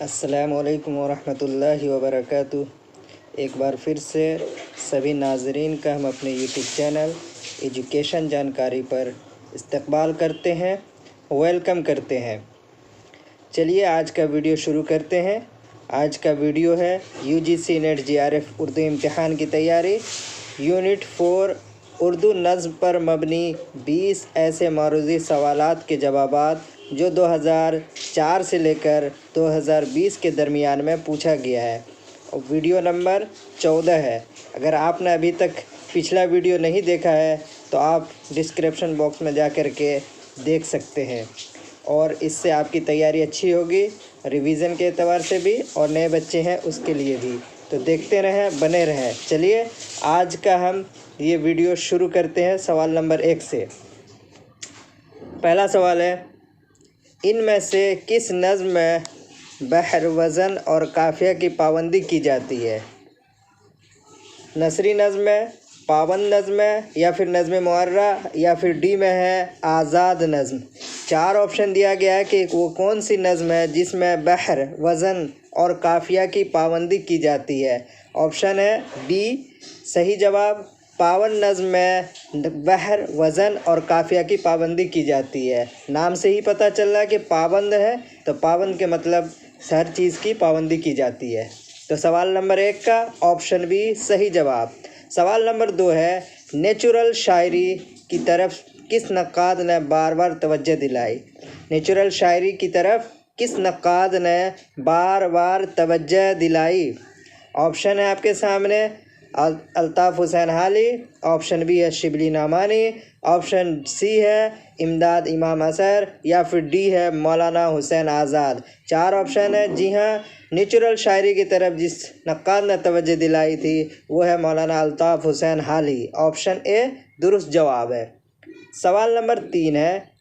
अस्सलामु अलैकुम वरहमतुल्लाहि वबरकातुह। एक बार फिर से सभी नाज़रीन का हम अपने यूट्यूब चैनल एजुकेशन जानकारी पर इस्तकबाल करते हैं, वेलकम करते हैं। चलिए आज का वीडियो शुरू करते हैं। आज का वीडियो है यूजीसी नेट जीआरएफ उर्दू इम्तिहान की तैयारी, यूनिट 4 उर्दू नज़्म पर मबनी 20 ऐसे मारूज़ी सवालात के जवाबात जो 2004 से लेकर 2020 के दरमियान में पूछा गया है, और वीडियो नंबर 14 है। अगर आपने अभी तक पिछला वीडियो नहीं देखा है तो आप डिस्क्रिप्शन बॉक्स में जा कर के देख सकते हैं, और इससे आपकी तैयारी अच्छी होगी, रिवीज़न के एतबार से भी, और नए बच्चे हैं उसके लिए भी। तो देखते रहें, बने रहें। चलिए आज का हम ये वीडियो शुरू करते हैं सवाल नंबर 1 से। पहला सवाल है, इनमें से किस नज़्म में बहर, वज़न और काफ़िया की पाबंदी की जाती है? नसरी नज़्म में, पाबंद नज़्म में, या फिर नज़्म मुअर्रा, या फिर डी में है आज़ाद नज़्म। 4 ऑप्शन दिया गया है कि वो कौन सी नज़्म है जिसमें बहर, वज़न और काफ़िया की पाबंदी की जाती है। ऑप्शन है बी सही जवाब, पाबंद नज़्म में बहर, वज़न और काफ़िया की पाबंदी की जाती है। नाम से ही पता चल रहा है कि पाबंद है, तो पाबंद के मतलब हर चीज़ की पाबंदी की जाती है। तो सवाल नंबर 1 का ऑप्शन बी सही जवाब। सवाल नंबर 2 है, नेचुरल शायरी की तरफ किस नक्काद ने बार बार तवज्जो दिलाई? नेचुरल शायरी की तरफ किस नक्काद ने बार बार तवज्जो दिलाई? ऑप्शन है आपके सामने अल्ताफ़ हुसैन हाली, ऑप्शन बी है शिबली नामानी, ऑप्शन सी है इमदाद इमाम असर, या फिर डी है मौलाना हुसैन आज़ाद। 4 ऑप्शन है। जी हाँ, नेचुरल शायरी की तरफ जिस नक्काद ने तवज्जो दिलाई थी वो है मौलाना अल्ताफ़ हुसैन हाली। ऑप्शन ए दुरुस्त जवाब है। सवाल नंबर 3 है,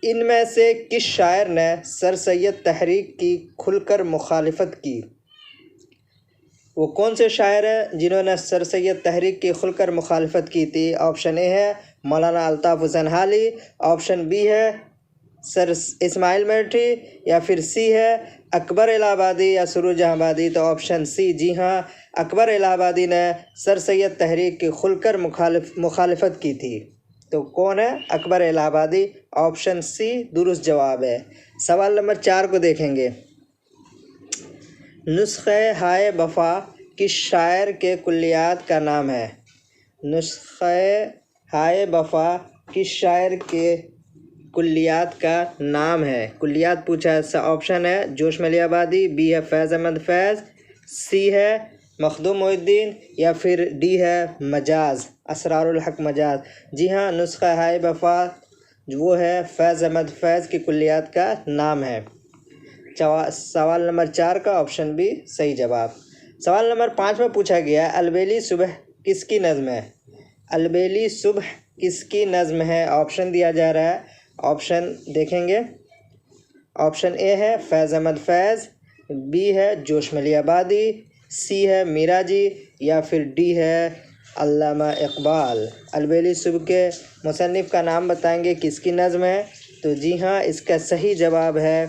इनमें से किस शायर ने सर सैयद तहरीक की खुलकर मुखालिफत की? वो कौन से शायर हैं जिन्होंने सर सैयद तहरीक की खुलकर मुखालिफत की थी? ऑप्शन ए है मौलाना अल्ताफ़ हुसैन हाली, ऑप्शन बी है सर इस्माइल मैठी, या फिर सी है अकबर इलाहाबादी या सुरूज जहांबादी। तो ऑप्शन सी, जी हाँ, अकबर इलाहाबादी ने सर सैयद तहरीक की खुलकर मुखालिफत की थी। तो कौन है? अकबर इलाहाबादी। ऑप्शन सी दुरुस्त जवाब है। सवाल नंबर 4 को देखेंगे। नुस्खे हाय वफ़ा किस शायर के कुल्लियात का नाम है? नुस्खे हाय वफ़ा किस शायर के कुल्लियात का नाम है? कुल्लियात पूछा है। ऑप्शन है जोश मलियाबादी, बी है फैज़ अहमद फैज़, सी है मखदूम मोहिउद्दीन, या फिर डी है मजाज, असरारुल हक मजाज। जी हाँ, नुस्खा हाय वफ़ा वो है फैज़ अहमद फैज़ की कुल्लियात का नाम है। सवाल नंबर 4 का ऑप्शन बी सही जवाब। सवाल नंबर 5 में पूछा गया, अलबेली सुबह किसकी नज़्म है? अलबेली सुबह किसकी नज़्म है? ऑप्शन दिया जा रहा है, ऑप्शन देखेंगे। ऑप्शन ए है फैज़ अहमद फैज़, बी है जोश मलियाबादी, सी है मीराजी, या फिर डी है अल्लामा इकबाल। अलबेली सुबह के मुसन्निफ़ का नाम बताएंगे किसकी नज़्म है? तो जी हाँ, इसका सही जवाब है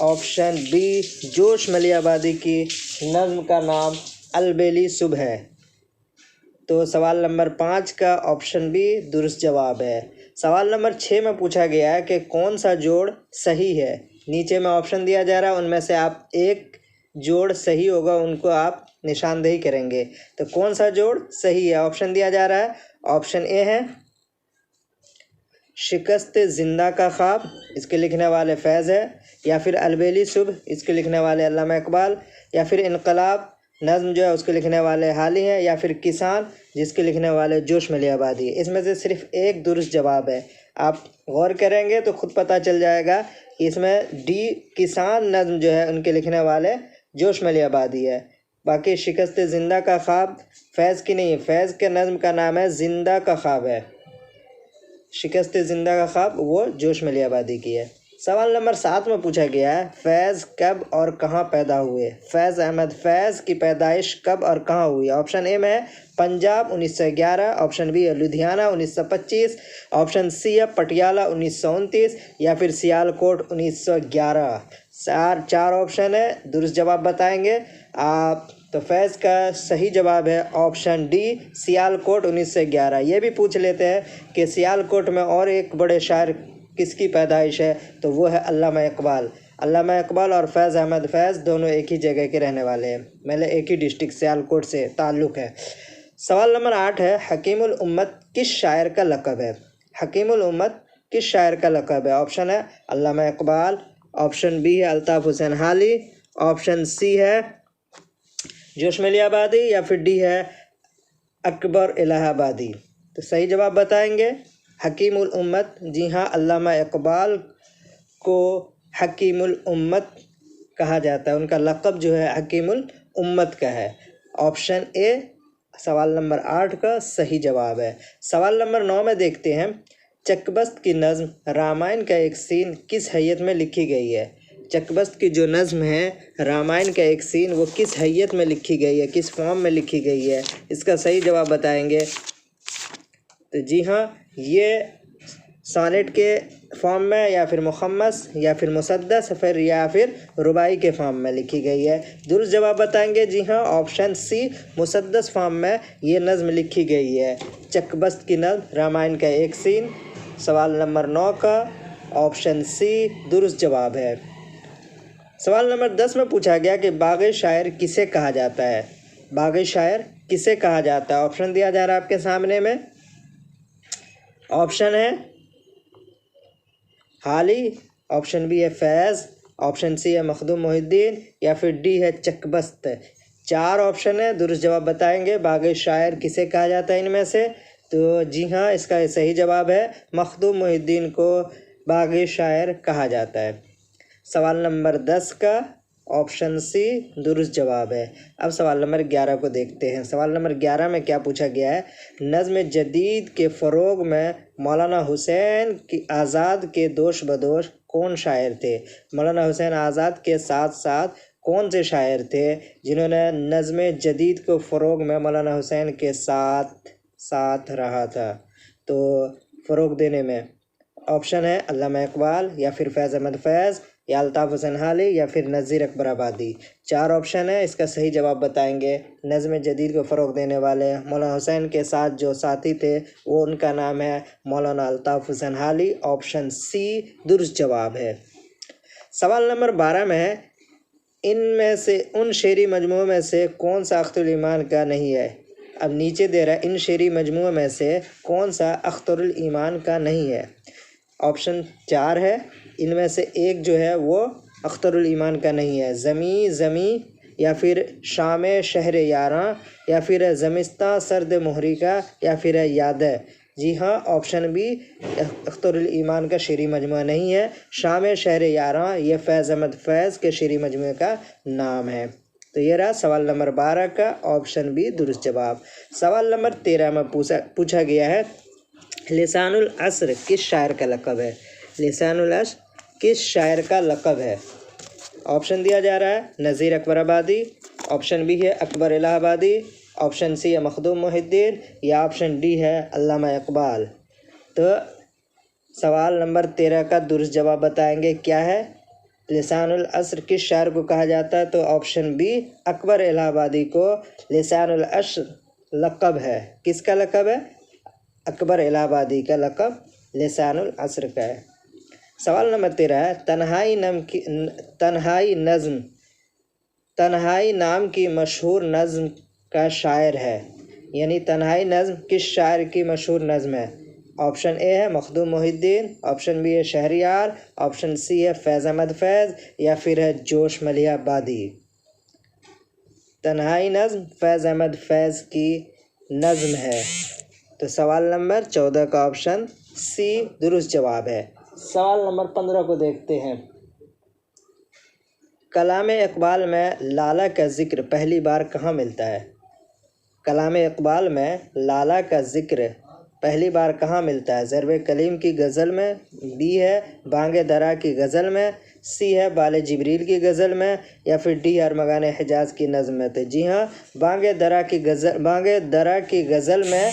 ऑप्शन बी, जोश मलियाबादी की नज़्म का नाम अलबेली सुबह है। तो सवाल नंबर 5 का ऑप्शन बी दुरुस्त जवाब है। सवाल नंबर 6 में पूछा गया है कि कौन सा जोड़ सही है? नीचे में ऑप्शन दिया जा रहा है, उनमें से आप एक जोड़ सही होगा उनको आप निशानदेही करेंगे। तो कौन सा जोड़ सही है? ऑप्शन दिया जा रहा है। ऑप्शन ए है शिकस्त जिंदा का ख्वाब, इसके लिखने वाले फैज़ है, या फिर अलबेली सुबह, इसके लिखने वाले अल्लामा इकबाल, या फिर इनकलाब नज़्म जो है उसके लिखने वाले हाली हैं, या फिर किसान जिसके लिखने वाले जोश मलियाबादी। इसमें से सिर्फ एक दुरुस्त जवाब है। आप गौर करेंगे तो खुद पता चल जाएगा कि इसमें डी किसान नज़्म जो है उनके लिखने वाले जोश मलियाबादी है। बाकी शिकस्त जिंदा का ख्वाब फैज़ की नहीं है, फैज़ के नज़्म का नाम है जिंदा का ख्वाब है। शिकस्त जिंदा का ख्वाब वो जोश मलियाबादी की है। सवाल नंबर 7 में पूछा गया है फैज़ कब और कहाँ पैदा हुए। फैज़ अहमद फैज़ की पैदाइश कब और कहाँ हुई। ऑप्शन ए में है पंजाब 1911, ऑप्शन बी है लुधियाना 1925, ऑप्शन सी है पटियाला 1929 या फिर सियालकोट 1911। चार ऑप्शन है, दुरुस्त जवाब बताएंगे आप। तो फैज़ का सही जवाब है ऑप्शन डी सियालकोट 1911। ये भी पूछ लेते हैं कि सियालकोट में और एक बड़े शायर किसकी पैदाइश है, तो वो है अल्लामा इकबाल। अल्लामा इकबाल और फैज़ अहमद फैज़ दोनों एक ही जगह के रहने वाले हैं, मतलब एक ही डिस्ट्रिक्ट सियालकोट से ताल्लुक़ है। सवाल नंबर 8 है हकीमुल उम्मत किस शायर का लक़ब है। हकीमुल उम्मत किस शायर का लक़ब है। ऑप्शन है अल्लामा इकबाल, ऑप्शन बी है अल्ताफ़ हुसैन हाली, ऑप्शन सी है जोशमिली आबादी या फिर डी है अकबर इलाहाबादी। तो सही जवाब बताएंगे हकीमुल उम्मत। जी हाँ, अल्लामा इकबाल को हकीमुल उम्मत कहा जाता है, उनका लक़ब जो है हकीमुल उम्मत का है। ऑप्शन ए सवाल नंबर 8 का सही जवाब है। सवाल नंबर 9 में देखते हैं चकबस्त की नज़्म रामायण का एक सीन किस हैयत में लिखी गई है। चकबस्त की जो नज़्म है रामायण का एक सीन, वो किस हैयत में लिखी गई है, किस फॉर्म में लिखी गई है, इसका सही जवाब बताएंगे। तो जी हाँ, ये सॉनेट के फॉर्म में या फिर मुखम्मस या फिर मुसद्दस फिर या फिर रुबाई के फॉर्म में लिखी गई है। दुरुस्त जवाब बताएंगे जी हाँ, ऑप्शन सी मुसद्दस फॉर्म में ये नज़्म लिखी गई है। चकबस्त की नज़्म रामायण का एक सीन, सवाल नंबर 9 का ऑप्शन सी दुरुस्त जवाब है। सवाल नंबर 10 में पूछा गया कि बाग़ शायर किसे कहा जाता है। बाग़ शायर किसे कहा जाता है। ऑप्शन दिया जा रहा है आपके सामने में। ऑप्शन है हाली, ऑप्शन बी है फैज़, ऑप्शन सी है मखदूम मोहिद्दीन या फिर डी है चकबस्त। 4 ऑप्शन है, दुरुस्त जवाब बताएंगे बाग़ शायर किसे कहा जाता है इनमें से। तो जी हाँ, इसका सही जवाब है मखदूम मोहिद्दीन को बाग़ शायर कहा जाता है। सवाल नंबर 10 का ऑप्शन सी दुरुस्त जवाब है। अब सवाल नंबर 11 को देखते हैं। सवाल नंबर 11 में क्या पूछा गया है नज़्म जदीद के फ़रोग़ में मौलाना हुसैन की आज़ाद के दोष बदोश कौन शायर थे। मौलाना हुसैन आज़ाद के साथ साथ कौन से शायर थे जिन्होंने नज़्म जदीद को फ़रोग़ में मौलाना हुसैन के साथ रहा था, तो फ़रोग़ देने में। ऑप्शन है अल्लामा इकबाल या फिर फैज़ अहमद फैज़ या अल्ताफ़ हुसैन हाली या फिर नज़ीर अकबर आबादी। 4 ऑप्शन है, इसका सही जवाब बताएंगे। नज़्म जदीद को फ़रोग़ देने वाले मौलाना हुसैन के साथ जो साथी थे वो उनका नाम है मौलाना अल्ताफ़ हुसैन हाली। ऑप्शन सी दुरुस्त जवाब है। सवाल नंबर 12 में है इनमें से उन शेरी मजमूओं में से कौन सा अख्तरुल ईमान का नहीं है। अब नीचे दे रहा है इन शेरी मजमूओं में से कौन सा अख्तरुल ईमान का नहीं है। ऑप्शन 4 है, इनमें से एक जो है वो अख्तरुल ईमान का नहीं है। ज़मी या फिर शाम शहर यारां या फिर ज़मिस्तां सर्द मुहरिका या फिर याद। जी हाँ, ऑप्शन बी अख्तरुल ईमान का शेरी मजमूआ नहीं है। शाम शहर यारां ये फैज़ अहमद फैज़ के शेरी मजमूए का नाम है। तो ये रहा सवाल नंबर 12 का ऑप्शन बी दुरुस्त जवाब। सवाल नंबर 13 में पूछा गया है लिसानुल अस्र किस शायर का लक़ब है। लिसानुल अस्र किस शायर का लक़ब है। ऑप्शन दिया जा रहा है नज़ीर अकबर आबादी, ऑप्शन बी है अकबर इलाहाबादी, ऑप्शन सी है मखदूम मोहिद्दीन या ऑप्शन डी है अल्लामा इकबाल। तो सवाल नंबर 13 का दुरुस्त जवाब बताएंगे क्या है। लिसानुल अस्र किस शायर को कहा जाता है, तो ऑप्शन बी अकबर इलाहाबादी को लिसानुल अस्र लक़ब है। किसका लक़ब है। अकबर इलाहाबादी का लक़ब लिसानुल अस्र का है। सवाल नंबर 13 है तन्हाई नाम की मशहूर नज़्म का शायर है, यानी तन्हाई नज़्म किस शायर की मशहूर नज़्म है। ऑप्शन ए है मखदूम मोहिद्दीन, ऑप्शन बी है शहरियार, ऑप्शन सी है फैज़ अहमद फैज़ या फिर है जोशमिली आबादी। तन्हाई नज़्म फैज़ अहमद फैज़ की नज़्म है। तो सवाल नंबर 14 का ऑप्शन सी दुरुस्त जवाब है। सवाल नंबर 15 को देखते हैं। कलाम इकबाल में लाला का ज़िक्र पहली बार कहाँ मिलता है। कलाम इकबाल में लाला का ज़िक्र पहली बार कहाँ मिलता है? ज़रब कलीम की गज़ल में, बी है बांगे दरा की गज़ल में, सी है बाले जिब्रील की गज़ल में, या फिर डी अरमगान हिजाज की नज़म में। तो जी हाँ, बांगे दरा की गज़ल में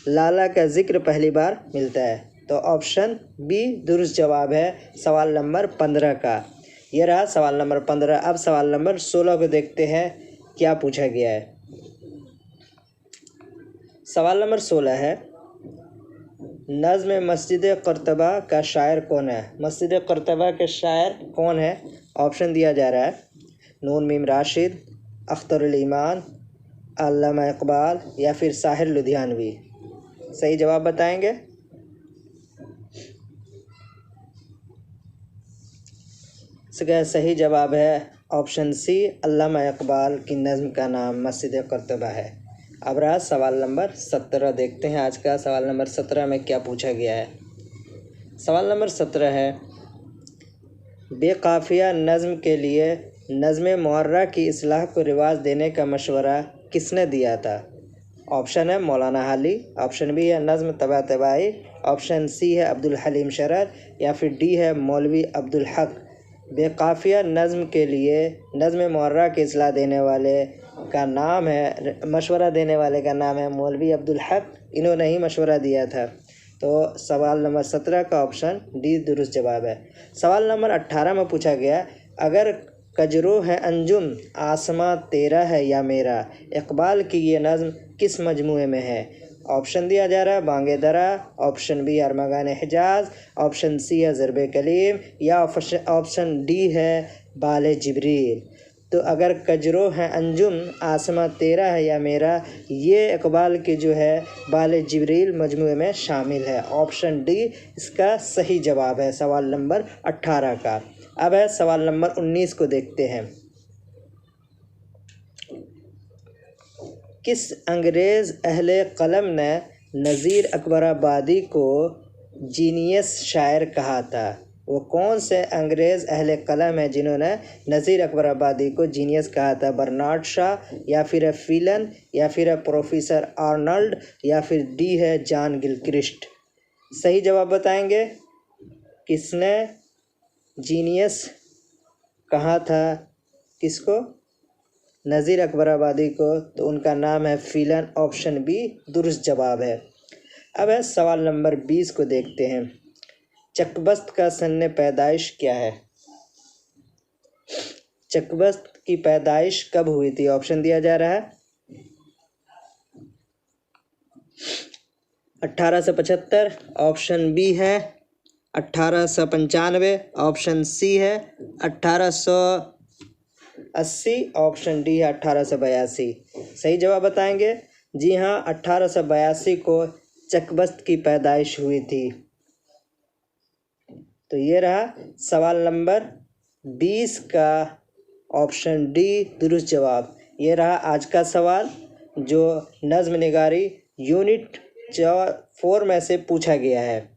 लाला का ज़िक्र पहली बार मिलता है। तो ऑप्शन बी दुरुस्त जवाब है सवाल नंबर 15 का। ये रहा सवाल नंबर 15। अब सवाल नंबर 16 को देखते हैं क्या पूछा गया है। सवाल नंबर 16 है, नज़्म मस्जिद क़र्तबा का शायर कौन है? मस्जिद क़र्तबा के शायर कौन है? ऑप्शन दिया जा रहा है नून मीम राशिद, अख्तरुल ईमान, अल्लामा इकबाल, या फिर साहिर लुधियानवी। सही जवाब बताएंगे? इसका सही जवाब है ऑप्शन सी, अल्लामा इकबाल की नज़्म का नाम मस्जिद क़र्तबा है। अब रहा सवाल नंबर 17। देखते हैं आज का सवाल नंबर 17 में क्या पूछा गया है। सवाल नंबर 17 है, बेकाफिया नज़्म के लिए नज़्म मुअर्रा की इस्लाह को रिवाज देने का मशवरा किसने दिया था? ऑप्शन है मौलाना हाली, ऑप्शन बी है नज़्म तबातबाई, ऑप्शन सी है अब्दुल हलीम शरर, या फिर डी है मौलवी अब्दुल हक। बेकाफिया नज़्म के लिए नज़्म मुअर्रा की इस्लाह देने वाले का नाम है, मशवरा देने वाले का नाम है मौलवी अब्दुल हक। इन्होंने ही मशवरा दिया था। तो सवाल नंबर 17 का ऑप्शन डी दुरुस्त जवाब है। सवाल नंबर 18 में पूछा गया, अगर कजरो है अंजुम आसमां तेरा है या मेरा, इकबाल की ये नज़्म किस मजमूए में है? ऑप्शन दिया जा रहा है बांगे दरा, ऑप्शन बी अरमगान हिजाज, ऑप्शन सी है ज़रब कलीम, या ऑप्शन डी है बाले जिब्रील। तो अगर कजरो है अंजुम आसमां तेरा है या मेरा, ये इकबाल की जो है बाले जिब्रील मजमूए में शामिल है। ऑप्शन डी इसका सही जवाब है सवाल नंबर 18 का। अब है सवाल नंबर 19 को देखते हैं। किस अंग्रेज़ अहले कलम ने नज़ीर अकबराबादी को जीनियस शायर कहा था? वो कौन से अंग्रेज़ अहले कलम हैं जिन्होंने नज़ीर अकबराबादी को जीनियस कहा था? बर्नार्ड शॉ, या फिर फिलन, या फिर प्रोफेसर आर्नल्ड, या फिर डी है जॉन गिलक्रिस्ट। सही जवाब बताएंगे? किसने जीनियस कहा था किसको? नज़ीर अकबराबादी को। तो उनका नाम है फिलन, ऑप्शन बी दुरुस्त जवाब है। अब है सवाल नंबर 20 को देखते हैं। चकबस्त का सन्ने पैदाइश क्या है? चकबस्त की पैदाइश कब हुई थी? ऑप्शन दिया जा रहा है 1875, ऑप्शन बी है 1895, ऑप्शन सी है 1880, ऑप्शन डी है 1882। सही जवाब बताएंगे? जी हाँ, 1882 को चकबस्त की पैदाइश हुई थी। तो ये रहा सवाल नंबर 20 का ऑप्शन डी दुरुस्त जवाब। ये रहा आज का सवाल जो नज़्म निगारी यूनिट 4 में से पूछा गया है।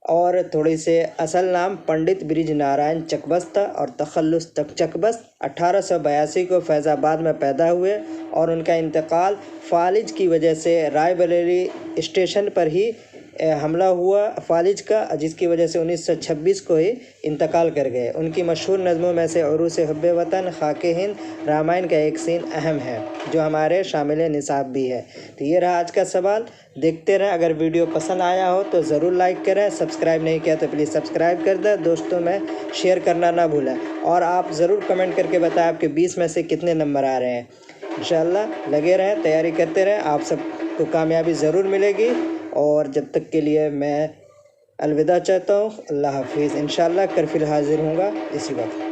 और थोड़ी से असल नाम पंडित ब्रिज नारायण चकबस्त था और तखल्लुस तक चकबस्त 1882 को फैज़ाबाद में पैदा हुए और उनका इंतकाल फालिज की वजह से रायबरेली स्टेशन पर ही हमला हुआ फालिज का, जिसकी वजह से 1926 को ही इंतकाल कर गए। उनकी मशहूर नज़मों में से उरूस हुब्बे वतन, खाके हिंद, रामायण का एक सीन अहम है जो हमारे शामिल निसाब भी है। तो ये रहा आज का सवाल। देखते रहें। अगर वीडियो पसंद आया हो तो ज़रूर लाइक करें, सब्सक्राइब नहीं किया तो प्लीज़ सब्सक्राइब कर दें, दोस्तों में शेयर करना ना भूलें। और आप ज़रूर कमेंट करके बताएं आपके 20 में से कितने नंबर आ रहे हैं। इंशाअल्लाह लगे रहें, तैयारी करते रहें, आप सबको कामयाबी ज़रूर मिलेगी। और जब तक के लिए मैं अलविदा चाहता हूँ। अल्लाह हाफिज़। इंशाअल्लाह कर फिर हाज़िर हूँगा इसी वक्त।